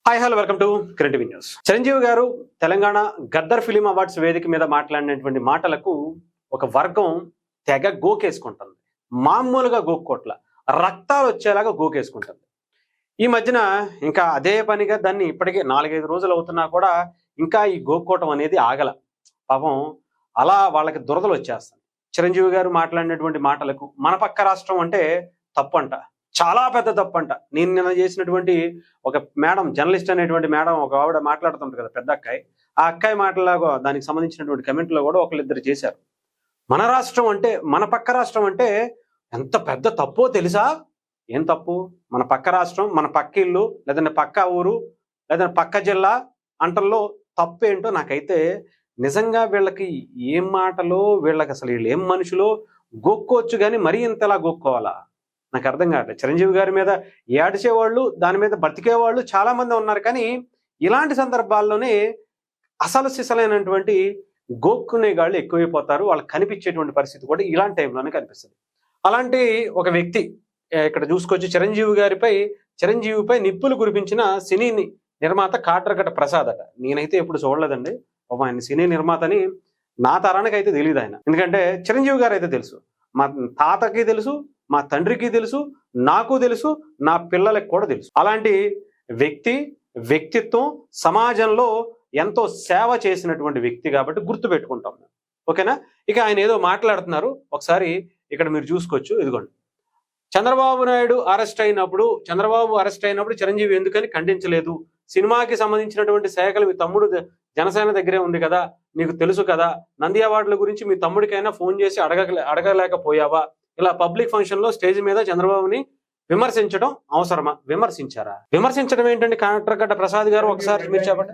Hi hello welcome to current news. Chiranjeevi గారు Telangana Gaddar film awards వేదిక మీద మాట్లాడినటువంటి మాటలకు ఒక వర్గం తెగ గోకేసుకుంటుంది. మామూలుగా గోక్కోట్ల రక్తాలు వచ్చేలాగా గోకేసుకుంటుంది. ఈ మధ్యన ఇంకా అదే పనిగా దాన్ని ఇప్పటికే 4-5 రోజులు అవుతున్నా కూడా ఇంకా ఈ గోక్కోవటం అనేది ఆగల. పాపం అలా వాళ్ళకి దురదలు వచ్చేస్తాయి. చిరంజీవి గారు మాట్లాడినటువంటి మాటలకు మన పక్క రాష్ట్రం అంటే తప్పంట, చాలా పెద్ద తప్పంట. నేను నిన్న చేసినటువంటి ఒక మేడం, జర్నలిస్ట్ అనేటువంటి మేడం, ఒక ఆవిడ మాట్లాడుతుంటారు కదా, పెద్ద అక్కాయి. ఆ అక్కాయి మాటలాగా దానికి సంబంధించినటువంటి కమెంట్లో కూడా ఒకళ్ళిద్దరు చేశారు. మన రాష్ట్రం అంటే, మన పక్క రాష్ట్రం అంటే ఎంత పెద్ద తప్పో తెలుసా? ఏం తప్పు? మన పక్క రాష్ట్రం, మన పక్క ఇల్లు, లేదంటే పక్క ఊరు, లేదంటే పక్క జిల్లా అంటల్లో తప్పు ఏంటో నాకైతే నిజంగా వీళ్ళకి ఏం మాటలో, వీళ్ళకి అసలు వీళ్ళు ఏం మనుషులో గోక్కోవచ్చు, కానీ మరీ ఇంతలా గోక్కోవాలా? నాకు అర్థం కావట్లేదు. చిరంజీవి గారి మీద ఏడ్చేవాళ్ళు, దాని మీద బ్రతికేవాళ్ళు చాలా మంది ఉన్నారు. కానీ ఇలాంటి సందర్భాల్లోనే అసలు సిసలైనటువంటి గోక్కునే గాళ్ళు ఎక్కువైపోతారు. వాళ్ళకి కనిపించేటువంటి పరిస్థితి కూడా ఇలాంటి టైంలోనే కనిపిస్తుంది. అలాంటి ఒక వ్యక్తి ఇక్కడ చూసుకోవచ్చు. చిరంజీవిపై నిప్పులు కురిపించిన సినీ నిర్మాత కాట్రగడ్డ ప్రసాద్ అట. నేనైతే ఎప్పుడు చూడలేదండి. ఆయన సినీ నిర్మాతని నా తరానికి అయితే తెలియదు ఆయన. ఎందుకంటే చిరంజీవి గారు అయితే తెలుసు, మా తాతకి తెలుసు, మా తండ్రికి తెలుసు, నాకు తెలుసు, నా పిల్లలకు కూడా తెలుసు. అలాంటి వ్యక్తిత్వం సమాజంలో ఎంతో సేవ చేసినటువంటి వ్యక్తి కాబట్టి గుర్తుపెట్టుకుంటాం. ఓకేనా? ఇక ఆయన ఏదో మాట్లాడుతున్నారు, ఒకసారి ఇక్కడ మీరు చూసుకోవచ్చు. ఇదిగోండి, చంద్రబాబు అరెస్ట్ అయినప్పుడు చిరంజీవి ఎందుకని ఖండించలేదు? సినిమాకి సంబంధించినటువంటి శాఖలు మీ తమ్ముడు జనసేన దగ్గరే ఉంది కదా, నీకు తెలుసు కదా. నంది అవార్డుల గురించి మీ తమ్ముడికైనా ఫోన్ చేసి అడగలేకపోయావా? ఇలా పబ్లిక్ ఫంక్షన్ లో స్టేజ్ మీద చంద్రబాబుని విమర్శించడం అవసరమా? విమర్శించడం ఏంటండి? కాట్రగడ్డ ప్రసాద్ గారు ఒకసారి మీరు చెప్పండి.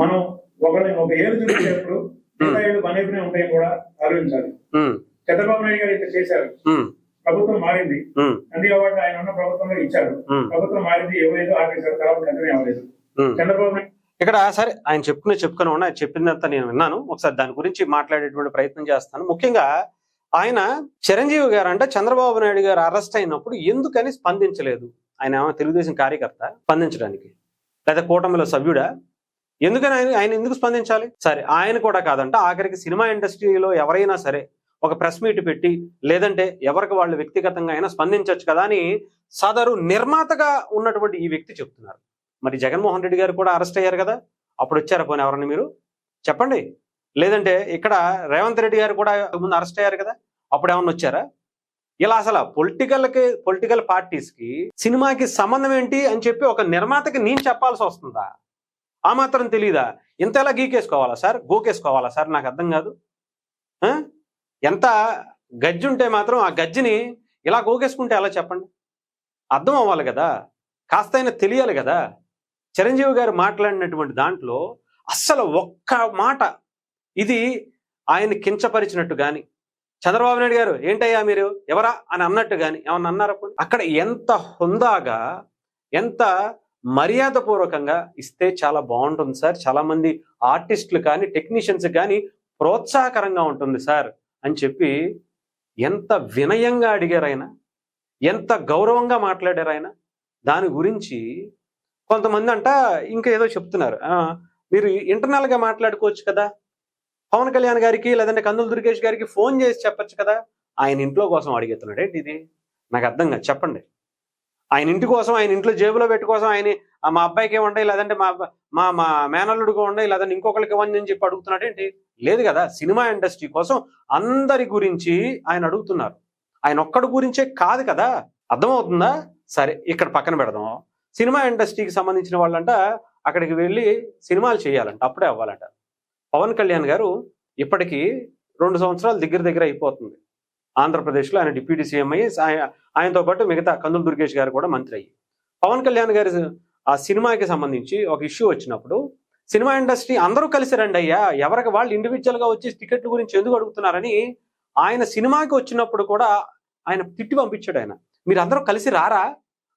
మనం ఒక ఏళ్ళు చూసేటప్పుడు ఉంటాయి కూడా ఆలోచించాలి. చంద్రబాబు నాయుడు గారు ఇట్లా చేశారు, ప్రభుత్వం మారింది, నంది అవార్డు ఆయన ఉన్న ప్రభుత్వంలో ఇచ్చారు, ప్రభుత్వం మారింది, ఎవరైతే ఆపేశారు, తర్వాత కంటిన్యూ అవ్వలేదు. చంద్రబాబు నాయుడు ఇక్కడ సరే ఆయన చెప్పుకుని ఉన్నా, చెప్పిందంతా నేను విన్నాను. ఒకసారి దాని గురించి మాట్లాడేటువంటి ప్రయత్నం చేస్తాను. ముఖ్యంగా ఆయన చిరంజీవి గారు అంటే చంద్రబాబు నాయుడు గారు అరెస్ట్ అయినప్పుడు ఎందుకని స్పందించలేదు? ఆయన ఏమైనా తెలుగుదేశం కార్యకర్త స్పందించడానికి, లేదా కూటమిలో సభ్యుడా? ఎందుకని ఆయన ఎందుకు స్పందించాలి? సరే, ఆయన కూడా కాదంట, ఆఖరికి సినిమా ఇండస్ట్రీలో ఎవరైనా సరే ఒక ప్రెస్ మీట్ పెట్టి, లేదంటే ఎవరికి వాళ్ళు వ్యక్తిగతంగా అయినా స్పందించవచ్చు కదా అని సదరు నిర్మాతగా ఉన్నటువంటి ఈ వ్యక్తి చెప్తున్నారు. మరి జగన్మోహన్ రెడ్డి గారు కూడా అరెస్ట్ అయ్యారు కదా, అప్పుడు వచ్చారా పోనీ ఎవరన్నా మీరు చెప్పండి? లేదంటే ఇక్కడ రేవంత్ రెడ్డి గారు కూడా ముందు అరెస్ట్ అయ్యారు కదా, అప్పుడు ఏమన్నా వచ్చారా? ఇలా అసలు పొలిటికల్ పార్టీస్కి సినిమాకి సంబంధం ఏంటి అని చెప్పి ఒక నిర్మాతకి నేను చెప్పాల్సి వస్తుందా? ఆ మాత్రం తెలీదా? ఇంతలా గోకేసుకోవాలా సార్? నాకు అర్థం కాదు. ఎంత గజ్జి ఉంటే మాత్రం ఆ గజ్జిని ఇలా గోకేసుకుంటే ఎలా చెప్పండి? అర్థం అవ్వాలి కదా, కాస్త అయినా తెలియాలి కదా. చిరంజీవి గారు మాట్లాడినటువంటి దాంట్లో అస్సలు ఒక్క మాట ఇది ఆయన కించపరిచినట్టు కానీ, చంద్రబాబు నాయుడు గారు ఏంటయ్యా మీరు ఎవరా అని అన్నట్టు కానీ ఏమన్నా అన్నారా? అక్కడ ఎంత హుందాగా, ఎంత మర్యాదపూర్వకంగా ఇస్తే చాలా బాగుంటుంది సార్, చాలా మంది ఆర్టిస్టులు కానీ టెక్నీషియన్స్ కానీ ప్రోత్సాహకరంగా ఉంటుంది సార్ అని చెప్పి ఎంత వినయంగా అడిగారు ఆయన, ఎంత గౌరవంగా మాట్లాడారు ఆయన. దాని గురించి కొంతమంది అంట ఇంకా ఏదో చెప్తున్నారు, మీరు ఇంటర్నల్గా మాట్లాడుకోవచ్చు కదా, పవన్ కళ్యాణ్ గారికి లేదంటే కందుల దుర్గేష్ గారికి ఫోన్ చేసి చెప్పచ్చు కదా. ఆయన ఇంట్లో కోసం అడిగేస్తున్నాడు ఏంటి ఇది? నాకు అర్థం కాదు. చెప్పండి, ఆయన ఇంటి కోసం, ఆయన ఇంట్లో జేబులో పెట్టుకోసం ఆయన మా అబ్బాయికి ఏముంటాయి, లేదంటే మా మా మేనల్లుడికి ఉండాయి, లేదంటే ఇంకొకరికి ఇవ్వండి అని చెప్పి అడుగుతున్నాడు ఏంటి? లేదు కదా. సినిమా ఇండస్ట్రీ కోసం అందరి గురించి ఆయన అడుగుతున్నారు, ఆయన ఒక్కడి గురించే కాదు కదా. అర్థమవుతుందా? సరే, ఇక్కడ పక్కన పెడదాం. సినిమా ఇండస్ట్రీకి సంబంధించిన వాళ్ళంట అక్కడికి వెళ్ళి సినిమాలు చేయాలంట, అప్పుడే అవ్వాలంట. పవన్ కళ్యాణ్ గారు ఇప్పటికీ 2 సంవత్సరాలు దగ్గర అయిపోతుంది ఆంధ్రప్రదేశ్లో. ఆయన డిప్యూటీ సీఎం అయ్యి, ఆయనతో పాటు మిగతా కందుల దుర్గేష్ గారు కూడా మంత్రి అయ్యి. పవన్ కళ్యాణ్ గారి ఆ సినిమాకి సంబంధించి ఒక ఇష్యూ వచ్చినప్పుడు సినిమా ఇండస్ట్రీ అందరూ కలిసి రండి అయ్యా, ఎవరికి వాళ్ళు ఇండివిజువల్గా వచ్చి టికెట్ల గురించి ఎందుకు అడుగుతున్నారని ఆయన సినిమాకి వచ్చినప్పుడు కూడా ఆయన తిట్టి పంపించాడు. ఆయన మీరు అందరూ కలిసి రారా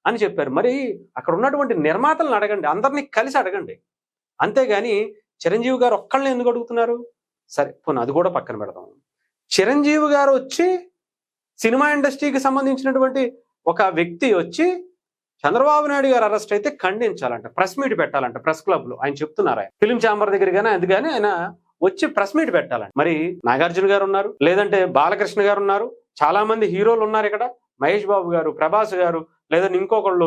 అని చెప్పారు. మరి అక్కడ ఉన్నటువంటి నిర్మాతలను అడగండి, అందరినీ కలిసి అడగండి. అంతేగాని చిరంజీవి గారు ఒక్కళ్ళని ఎందుకు అడుగుతున్నారు? సరే పోనీ అది కూడా పక్కన పెడదాం. చిరంజీవి గారు వచ్చి సినిమా ఇండస్ట్రీకి సంబంధించినటువంటి ఒక వ్యక్తి వచ్చి చంద్రబాబు నాయుడు గారు అరెస్ట్ అయితే ఖండించాలంట, ప్రెస్ మీట్ పెట్టాలంట ప్రెస్ క్లబ్ లో. ఆయన చెప్తున్నారు, ఆయన ఫిలిం ఛాంబర్ దగ్గర కానీ అది కానీ ఆయన వచ్చి ప్రెస్ మీట్ పెట్టాలంట. మరి నాగార్జున గారు ఉన్నారు, లేదంటే బాలకృష్ణ గారు ఉన్నారు, చాలా మంది హీరోలు ఉన్నారు ఇక్కడ, మహేష్ బాబు గారు, ప్రభాస్ గారు, లేదంటే ఇంకొకళ్ళు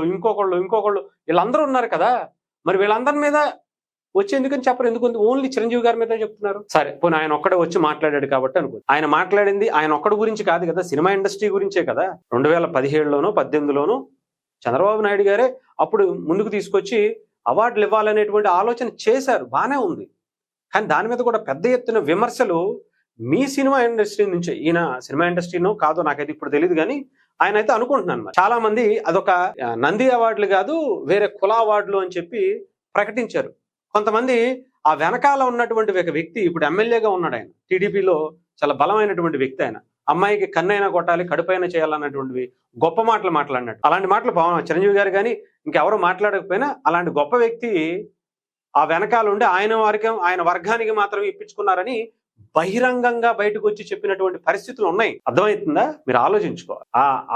వీళ్ళందరూ ఉన్నారు కదా. మరి వీళ్ళందరి మీద వచ్చి ఎందుకని చెప్పరు, ఎందుకు ఓన్లీ చిరంజీవి గారి మీద చెప్తున్నారు? సరే పోనీ ఆయన ఒక్కడే వచ్చి మాట్లాడాడు కాబట్టి అనుకో, ఆయన మాట్లాడింది ఆయన ఒక్కడి గురించి కాదు కదా, సినిమా ఇండస్ట్రీ గురించే కదా. 2017లోనో 18లోనో చంద్రబాబు నాయుడు గారే అప్పుడు ముందుకు తీసుకొచ్చి అవార్డులు ఇవ్వాలనేటువంటి ఆలోచన చేశారు, బానే ఉంది. కానీ దాని మీద కూడా పెద్ద ఎత్తున విమర్శలు మీ సినిమా ఇండస్ట్రీ నుంచి, ఈయన సినిమా ఇండస్ట్రీనో కాదో నాకైతే ఇప్పుడు తెలియదు కానీ ఆయన అయితే అనుకుంటున్నాను. మరి చాలా మంది అదొక నంది అవార్డులు కాదు వేరే కుల అవార్డులు అని చెప్పి ప్రకటించారు. కొంతమంది ఆ వెనకాల ఉన్నటువంటి ఒక వ్యక్తి ఇప్పుడు ఎమ్మెల్యేగా ఉన్నాడు, ఆయన టీడీపీలో చాలా బలమైనటువంటి వ్యక్తి. ఆయన అమ్మాయికి కన్నైనా కొట్టాలి, కడుపైనా చేయాలన్నటువంటివి గొప్ప మాటలు మాట్లాడినట్టు. అలాంటి మాటలు చిరంజీవి గారు కానీ ఇంకెవరో మాట్లాడకపోయినా అలాంటి గొప్ప వ్యక్తి ఆ వెనకాల ఉండి ఆయన వర్గానికి మాత్రం ఇప్పించుకున్నారని బహిరంగంగా బయటకు వచ్చి చెప్పినటువంటి పరిస్థితులు ఉన్నాయి. అర్థమవుతుందా? మీరు ఆలోచించుకోవాలి.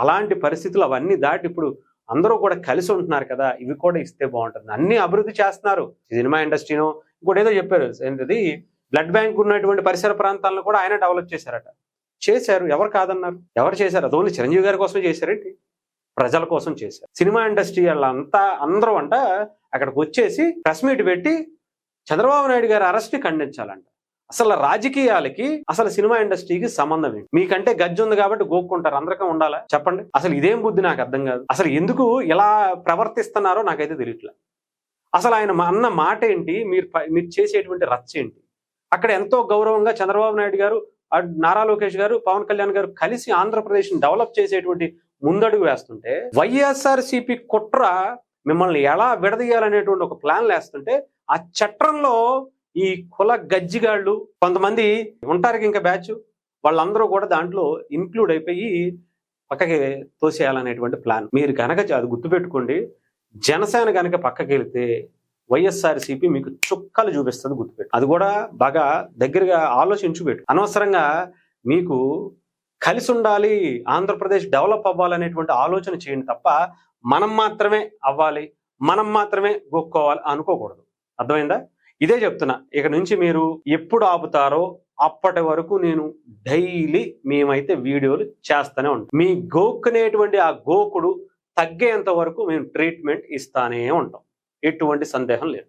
అలాంటి పరిస్థితులు అవన్నీ దాటి ఇప్పుడు అందరూ కూడా కలిసి ఉంటున్నారు కదా, ఇవి కూడా ఇస్తే బాగుంటుంది. అన్ని అభివృద్ధి చేస్తున్నారు సినిమా ఇండస్ట్రీను. ఇంకోటి ఏదో చెప్పారు, ఏంటది బ్లడ్ బ్యాంక్ ఉన్నటువంటి పరిసర ప్రాంతాలను కూడా ఆయన డెవలప్ చేశారట. చేశారు, ఎవరు కాదన్నారు? ఎవరు చేశారు? అది ఓన్లీ చిరంజీవి గారి కోసమే చేశారేంటి? ప్రజల కోసం చేశారు. సినిమా ఇండస్ట్రీ వాళ్ళంతా అందరూ అంట అక్కడికి వచ్చేసి ప్రెస్ మీట్ పెట్టి చంద్రబాబు నాయుడు గారి అరెస్ట్ ని ఖండించాలంట. అసలు రాజకీయాలకి అసలు సినిమా ఇండస్ట్రీకి సంబంధం ఏంటి? మీకంటే గజ్జి ఉంది కాబట్టి గోక్కుంటారు, అందరికీ ఉండాలా చెప్పండి? అసలు ఇదేం బుద్ధి నాకు అర్థం కాదు. అసలు ఎందుకు ఇలా ప్రవర్తిస్తున్నారో నాకైతే తెలియట్లే. అసలు ఆయన అన్న మాట ఏంటి, మీరు చేసేటువంటి రచ్చ ఏంటి? అక్కడ ఎంతో గౌరవంగా చంద్రబాబు నాయుడు గారు, నారా లోకేష్ గారు, పవన్ కళ్యాణ్ గారు కలిసి ఆంధ్రప్రదేశ్ ని డెవలప్ చేసేటువంటి ముందడుగు వేస్తుంటే, వైఎస్ఆర్సీపీ కుట్ర మిమ్మల్ని ఎలా విడదీయాలనేటువంటి ఒక ప్లాన్ వేస్తుంటే, ఆ చట్రంలో ఈ కుల గజ్జిగాళ్ళు కొంతమంది ఉంటారు ఇంకా బ్యాచ్, వాళ్ళందరూ కూడా దాంట్లో ఇన్క్లూడ్ అయిపోయి పక్కకి తోసేయాలనేటువంటి ప్లాన్. మీరు కనుక అది గుర్తుపెట్టుకోండి. జనసేన కనుక పక్కకి వెళితే వైఎస్ఆర్సీపీ మీకు చుక్కలు చూపిస్తుంది, గుర్తుపెట్టు. అది కూడా బాగా దగ్గరగా ఆలోచించుపెట్టు. అనవసరంగా మీకు కలిసి ఉండాలి, ఆంధ్రప్రదేశ్ డెవలప్ అవ్వాలనేటువంటి ఆలోచన చేయండి తప్ప మనం మాత్రమే అవ్వాలి, మనం మాత్రమే గొక్కోవాలి అనుకోకూడదు. అర్థమైందా? ఇదే చెప్తున్నా. ఇక నుంచి మీరు ఎప్పుడు ఆపుతారో అప్పటి వరకు నేను డైలీ మేమైతే వీడియోలు చేస్తూనే ఉంటాం. మీ గోక్కునేటువంటి ఆ గోకుడు తగ్గేంత వరకు మేము ట్రీట్మెంట్ ఇస్తానే ఉంటాం. ఎటువంటి సందేహం లేదు.